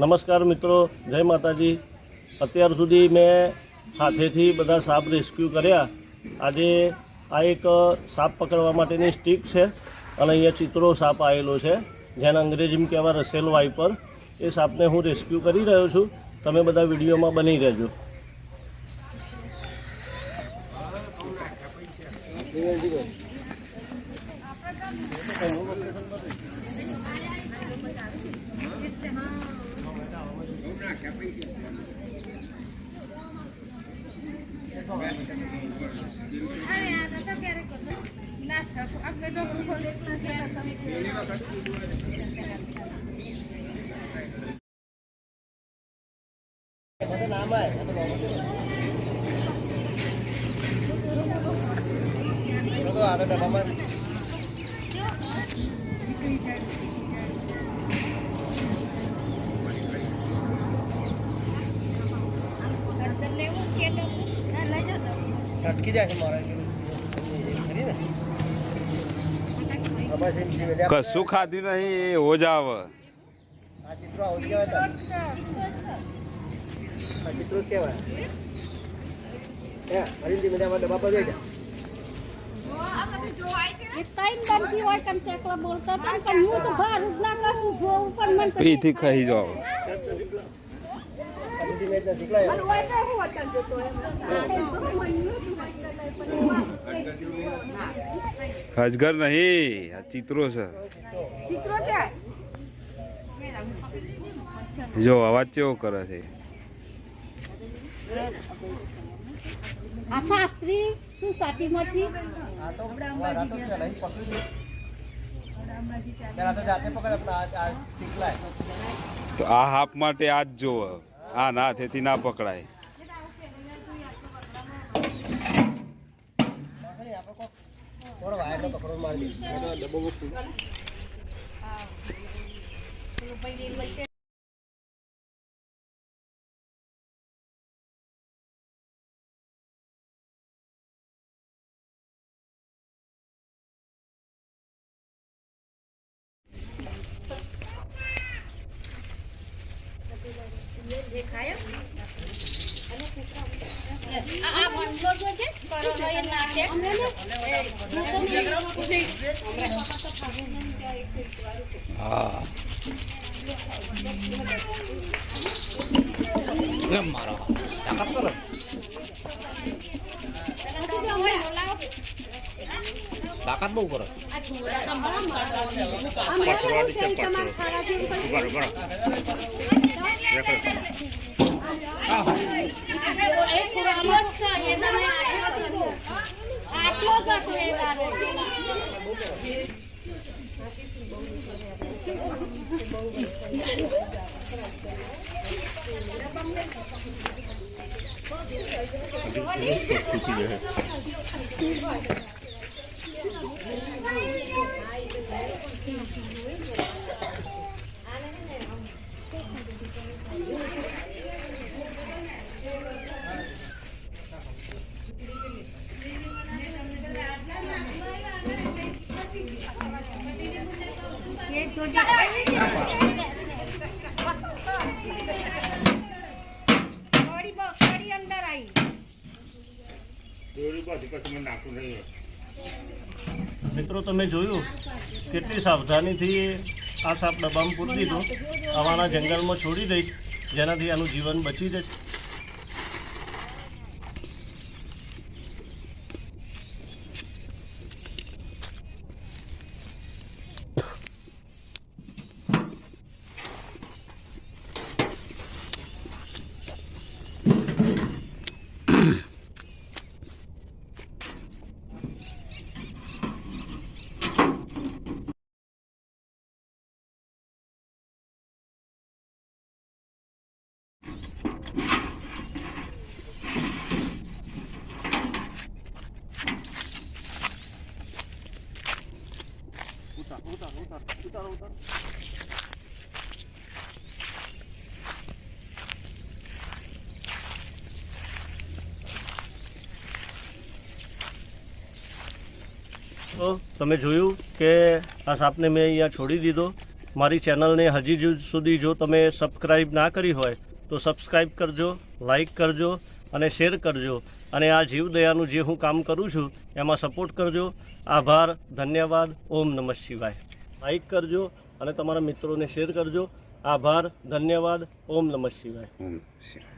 નમસ્કાર મિત્રો, જય માતાજી। અત્યાર સુધી મેં હાથેથી બધા સાપ રેસ્ક્યુ કર્યા। આજે આ એક સાપ પકડવા માટેની સ્ટીક છે અને અહીંયા ચિત્રો સાપ આવેલો છે, જેને અંગ્રેજીમાં કહેવાય રસેલ વાઇપર। એ સાપને હું રેસ્ક્યુ કરી રહ્યો છું, તમે બધા વિડીયોમાં બની રહેજો। છટકી જાય છે મારા કશું ખાધું નહીં એ હોજાવ। આ ચિત્રો આવું કહેવાય આ ચિત્રો જ કહેવાય હરીથી મજામાં ડબ્બા પર જઈ પીથી ખાઈ જાવ। અજગર નહીં, આ ચિત્રો છે। જો અવાજ કેવો કરે છે। આ શાસ્ત્રી સોસાયટીમાંથી તો આ હાફ માટે આ જ જોવે, આ ના હાથેથી ના પકડાય। તાકાત બહુ કરો મિત્રો, તમે જોયું કેટલી સાવધાનીથી આ સાપ ડબ્બામાં પૂરી દીધો। હવાના જંગલમાં છોડી દઈશ, જેનાથી આનું જીવન બચી જશે। તો તમે જોયું કે આ સાપને મેં અહીંયા છોડી દીધો। મારી ચેનલને હજી સુધી જો તમે સબસ્ક્રાઈબ ના કરી હોય તો સબસ્ક્રાઈબ કરજો, લાઈક કરજો અને શેર કરજો અને આ જીવદયાનું જે હું કામ કરું છું એમાં સપોર્ટ કરજો. આભાર, ધન્યવાદ. ઓમ નમઃ શિવાય. લાઈક કરજો અને તમારા મિત્રોને શેર કરજો. આભાર, ધન્યવાદ. ઓમ નમઃ શિવાય. ઓમ શિવાય.